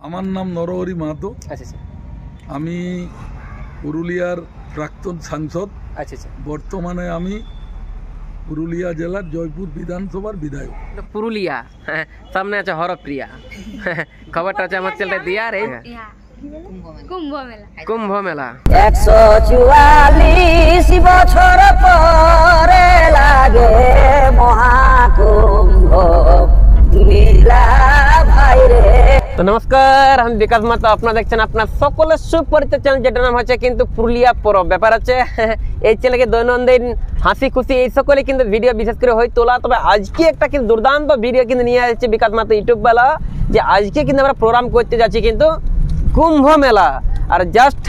আমার নাম নরহরি মাহাতো। আচ্ছা আচ্ছা। আমি পুরুলিয়ার প্রাক্তন সাংসদ। আচ্ছা আচ্ছা। বর্তমানে আমি পুরুলিয়া জেলার জয়পুর বিধানসভার বিধায়ক। পুরুলিয়া, সামনে আছে হরপ্রিয়া। খবরটা হচ্ছে আমার চ্যানেলে দিয়া আর এই কুম্ভ মেলা 144 বছর পরে লাগে মহাকুম্ভ মেলা ভাই রে। তো নমস্কার, আমি বিকাশ মাতা, আপনারা দেখছেন আপনার সকলের সুপরিচিত চ্যানেল, যেটার নাম হচ্ছে কিন্তু পুরুলিয়া পরব। ব্যাপার আছে এই চ্যানেলে দৈনন্দিন হাসি খুশি এই সকলে কিন্তু ভিডিও বিশেষ করে হয়ে তোলা। তবে আজকে একটা কিন্তু দুর্দান্ত ভিডিও কিন্তু নিয়ে আসছে বিকাশ মাতা ইউটিউব বেলা, যে আজকে কিন্তু আমরা প্রোগ্রাম করতে যাচ্ছি কিন্তু কুম্ভ মেলা। আর জাস্ট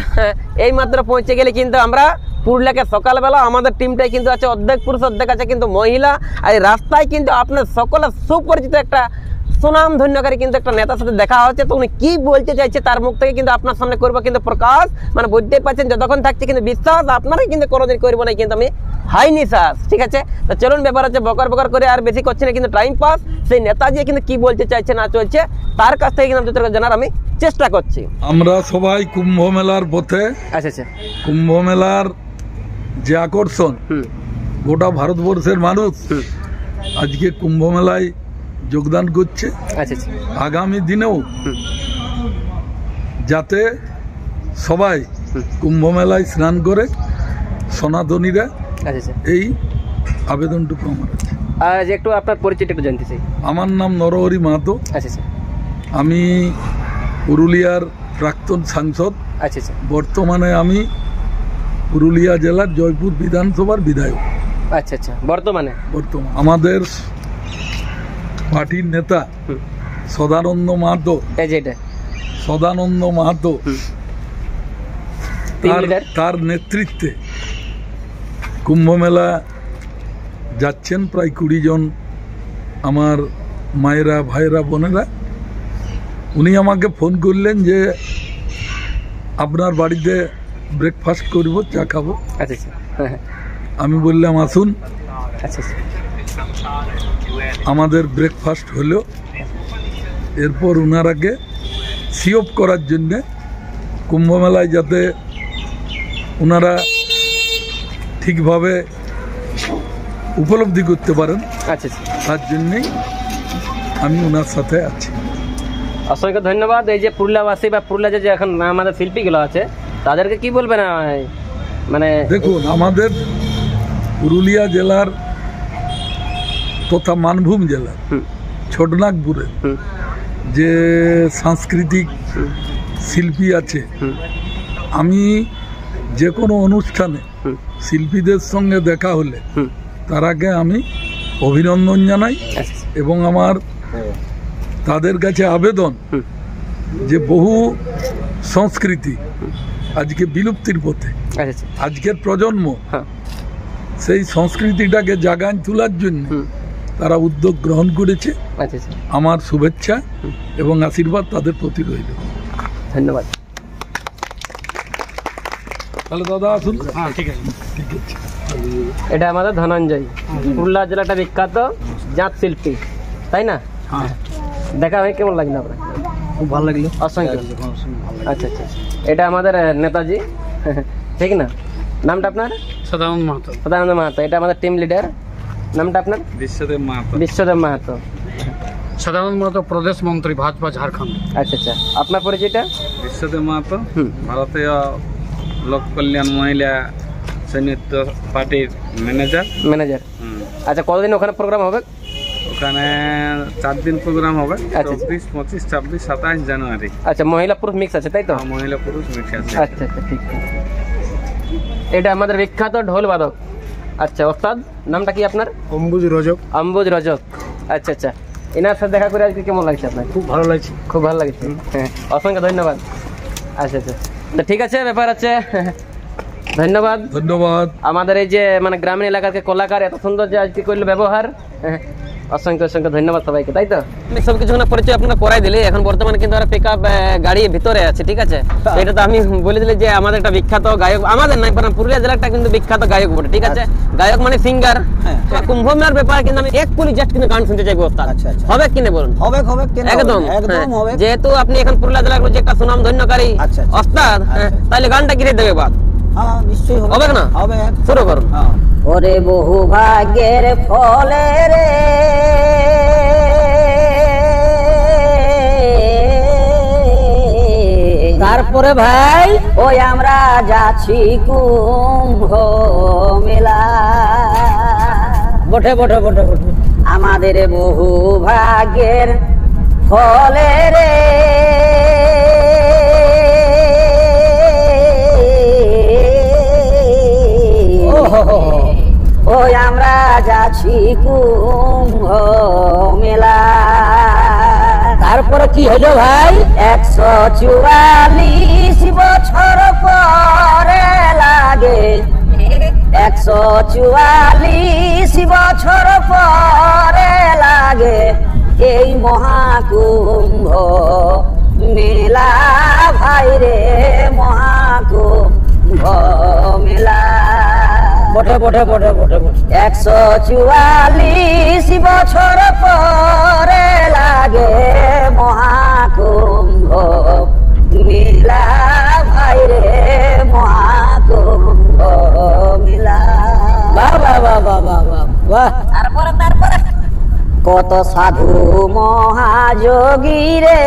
এই মাত্র পৌঁছে গেলে কিন্তু আমরা পুরুলিয়াকে সকালবেলা আমাদের টিমটাই কিন্তু আছে অর্ধেক পুরুষ অর্ধেক আছে কিন্তু মহিলা। আর এই রাস্তায় কিন্তু আপনার সকলের সুপরিচিত একটা সুনাম ধন্যকারী কিন্তু একটা নেতার সাথে দেখা হচ্ছে। তো উনি কি বলতে চাইছে তার মুখ থেকে কিন্তু আপনার সামনে করবো কিন্তু প্রকাশ, মানে বুঝতেই পারছেন যতক্ষণ থাকছে কিন্তু বিশ্বাস আপনারাই কিন্তু কোনোদিন করবো না কিন্তু আমি হাই নিশ্বাস। ঠিক আছে, তো চলুন, ব্যাপার হচ্ছে বকর বকর করে আর বেশি করছে না কিন্তু টাইম পাস। সেই নেতাজি কিন্তু কি বলতে চাইছে না চলছে তার কাছ থেকে কিন্তু জানার আমি চেষ্টা করছি। আমরা সবাই কুম্ভ মেলার পথে। আচ্ছা আচ্ছা। কুম্ভ মেলার যে আকর্ষণ, গোটা ভারতবর্ষের মানুষ আজকে কুম্ভ মেলায় যোগদান করছে। আচ্ছা আচ্ছা। আগামী দিনেও যাতে সবাই কুম্ভ মেলায় স্নান করে সনাতনীরা, এই আবেদনটুকু আমার আছে। আজ একটু আপনার পরিচয়টা একটু জানতে চাই। আমার নাম নরহরি মাহাতো। আচ্ছা আচ্ছা। আমি পুরুলিয়ার প্রাক্তন সাংসদ। আচ্ছা আচ্ছা। বর্তমানে আমি পুরুলিয়া জেলার জয়পুর বিধানসভার বিধায়ক। আচ্ছা আচ্ছা। বর্তমান আমাদের পার্টির নেতা সদানন্দ মাহাতো, সদানন্দ মাহাতো তার নেতৃত্বে কুম্ভ মেলা যাচ্ছেন প্রায় 20 জন আমার মায়েরা, ভাইয়েরা, বোনেরা। উনি আমাকে ফোন করলেন যে আপনার বাড়িতে ব্রেকফাস্ট করব, চা খাবো। আচ্ছা। আমি বললাম আসুন। আচ্ছা। আমাদের ব্রেকফাস্ট হলো। এরপর ওনারাকে সিওপ করার জন্যে কুম্ভ মেলায় যাতে ওনারা ঠিকভাবে উপলব্ধি করতে পারেন, আচ্ছা, তার জন্যেই আমি ওনার সাথে আছি। অসংখ্য ধন্যবাদ। এই যে পুরুলিয়াবাসী বা পুরুলিয়া যে এখন আমাদের শিল্পীগুলো আছে তাদেরকে কি বলবেন? মানে দেখুন, আমাদের পুরুলিয়া জেলার তথা মানভূম জেলার ছোটনাগপুরের যে সাংস্কৃতিক শিল্পী আছে, আমি যে কোনো অনুষ্ঠানে শিল্পীদের সঙ্গে দেখা হলে তার আগে আমি অভিনন্দন জানাই এবং আমার তাদের কাছে আবেদন যে বহু সংস্কৃতি আজকে বিলুপ্তির পথে, আজকের প্রজন্ম সেই সংস্কৃতিটাকে জাগান তোলার জন্য তারা উদ্যোগ গ্রহণ করেছে। আমার শুভেচ্ছা এবং আশীর্বাদ তাদের প্রতি রইল। ধন্যবাদ। তাহলে দাদা আসুন। ঠিক আছে, ঠিক আছে। এটা আমাদের ধনঞ্জয়, পুরুলিয়া জেলাটা বিখ্যাত জাত শিল্পী, তাই না? দেখা হয় কেমন লাগলো আপনার? খুব ভালো লাগলো, অসংখ্য। আচ্ছা আচ্ছা। এটা আমাদের নেতাজি, ঠিক না? নামটা আপনার? সদানন্দ মাহাতো। সদানন্দ মাহাতো। এটা আমাদের টিম লিডার, নামটা আপনার? বিশ্বদেব মাহাতো। বিশ্বদেব মাহাতো। সদানন্দ মাহাতো প্রদেশ মন্ত্রী, ভাজপা, ঝাড়খণ্ড। আচ্ছা আচ্ছা। আপনার পরিচয়টা? বিশ্বদেব মাহাতো, ভারতীয় লোক কল্যাণ মহিলা সংযুক্ত পার্টির ম্যানেজার। আচ্ছা, কতদিন ওখানে প্রোগ্রাম হবে? ওখানে 4 দিন প্রোগ্রাম হবে। আচ্ছা। 24, 25, 26, 27 জানুয়ারি। আচ্ছা, মহিলা পুরুষ মিক্স আছে, তাই তো? মহিলা পুরুষ মিক্স আছে। আচ্ছা আচ্ছা, ঠিক। এটা আমাদের বিখ্যাত ঢোল বাদক। আচ্ছা, ওস্তাদ নামটা কি আপনার? অম্বুজ রজক। অম্বুজ রজক। আচ্ছা আচ্ছা। এনার সাথে দেখা করে আজকে কেমন লাগছে আপনার? খুব ভালো লাগছে। খুব ভালো লাগছে, হ্যাঁ, অসংখ্য ধন্যবাদ। আচ্ছা আচ্ছা, তো ঠিক আছে, ব্যাপার আছে। ধন্যবাদ, ধন্যবাদ। আমাদের এই যে মানে গ্রামীণ এলাকার কলাকার এত সুন্দর যে আজকে করলো ব্যবহার, অসংখ্য অসংখ্য ধন্যবাদ সবাইকে, তাই তো আমি সবকিছু পরিচয় আপনারা করাই দিলে। এখন বর্তমানে কিন্তু আমরা পিক আপ গাড়ি ভিতরে আছে, ঠিক আছে। তো এটা তো আমি বলে দিলে যে আমাদের একটা বিখ্যাত গায়ক, আমাদের নয় বরং পুরুলিয়া জেলাটা কিন্তু বিখ্যাত গায়ক বটে, ঠিক আছে। গায়ক মানে সিঙ্গার। কুম্ভ মেলার ব্যাপার কিন্তু আমি এক পুলি জাস্ট কিন্তু গান শুনতে চাইবো ওস্তাদ। হবে কিনে বলুন? হবে হবে কেন একদম একদম হবে। যেহেতু আপনি এখন পুরুলিয়া জেলার যে একটা সুনাম ধন্যকারী ওস্তাদ, তাহলে গানটা কিনে দেবে বাদ। হ্যাঁ নিশ্চয়ই হবে। হবে না? হবে। শুরু করুন। ওরে বহু ভাগ্যের ফলে রে তারপরে ভাই ওই আমরা যাচ্ছি কুম্ভ মেলা। বটে বটে বটে বটে আমাদের বহু ভাগ্যের ফলে রে ওই আমরা যাচ্ছি কুম্ভ মেলা। তারপরে কি হলো ভাই? 144 বছর পরে লাগে, 144 বছর পরে লাগে এই মহাকুম্ভ মেলা ভাই রে, মহাকুম্ভ মেলা। বটে বটে বটে বটে 144 বছর পরে লাগে মহাকুম্ভ মেলা ভাই রে, মহাকুম্ভ মেলা। বাহ বাহ বাহ বাহ বাহ বাহ। তারপরে তারপরে কত সাধু মহাযোগী রে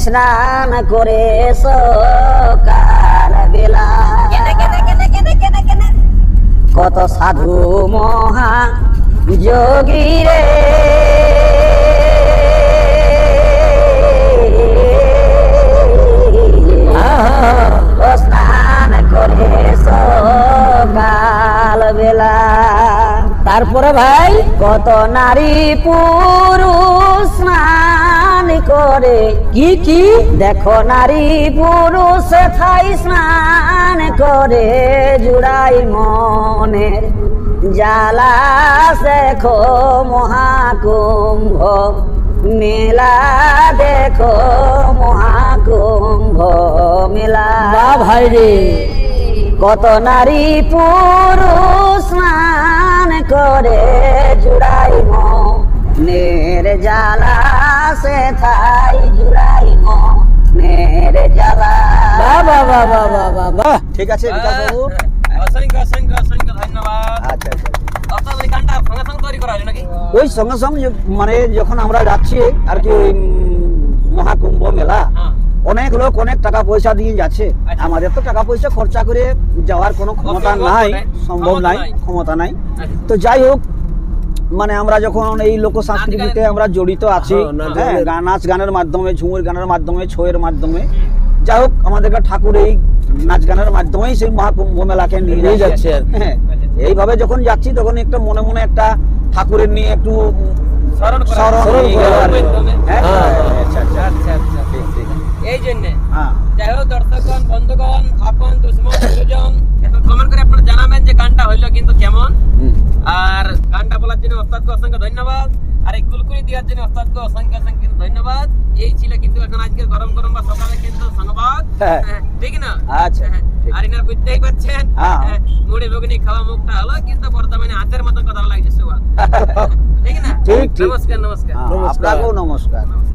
স্নান করে সকাল বেলা। কত সাধু মহা যোগী রে স্নান করে সকাল বেলা। তারপরে ভাই কত নারী পুরুষ স্নান করে। কি কি? দেখো নারী পুরুষ থাই স্নান করে, জুড়াই মনের জ্বালা দেখো মহাকুম্ভ মেলা, দেখো মহাকুম্ভ মেলা। ভাই রে কত নারী পুরুষ স্নান করে, জুড়াই মনের জ্বালা সে থাই, জুড়াই মনের জ্বালা। বাহ বাহ বাহ বাহ বাহ বাহ বাহ। ঠিক আছে বিকাশ বাবু, অসংখ্য অসংখ্য অসংখ্য ধন্যবাদ। আচ্ছা আচ্ছা। আপনার এই গানটা সঙ্গে সঙ্গে তৈরি করা হলো নাকি? ওই সঙ্গে সঙ্গে মানে যখন আমরা যাচ্ছি আর কি ওই মহাকুম্ভ মেলা, অনেক লোক অনেক টাকা পয়সা দিয়ে যাচ্ছে। আমাদের তো টাকা পয়সা খরচা করে যাওয়ার কোনো ক্ষমতা নাই, সম্ভব নাই, ক্ষমতা নাই। তো যাই হোক, মানে আমরা যখন এই লোক সংস্কৃতিতে আমরা জড়িত আছি, নাচ গানের মাধ্যমে, ঝুমুর গানের মাধ্যমে, ছয়ের মাধ্যমে, যাই হোক আমাদেরকে ঠাকুর এই নাচ গানের মাধ্যমেই সেই মহাকুম্ভ মেলাকে নিয়ে যাচ্ছে। হ্যাঁ, এইভাবে যখন যাচ্ছি তখন একটা মনে মনে একটা ঠাকুরের নিয়ে একটু স্মরণ এই জন্য যাই হোক দর্শকগণ, বন্ধুগণ, আপন দুশ্মন প্রিয়জন, কমেন্ট করে আপনারা জানাবেন যে গানটা হইলো কিন্তু কেমন। আর গানটা বলার জন্য ওস্তাদকে অসংখ্য ধন্যবাদ, আর এই কুলকুলি দেওয়ার জন্য ওস্তাদকে অসংখ্য অসংখ্য ধন্যবাদ। এই ছিল কিন্তু এখন আজকের গরম গরম বা সকালে কিন্তু সংবাদ, ঠিক না? আচ্ছা, আর এনার বুঝতেই পারছেন মুড়ি বেগুনি খাওয়া মুখটা হলো, কিন্তু বর্তমানে হাতের মতো কথা লাগছে সুবাদ, ঠিক না? ঠিক ঠিক। নমস্কার নমস্কার। আপনাকেও নমস্কার।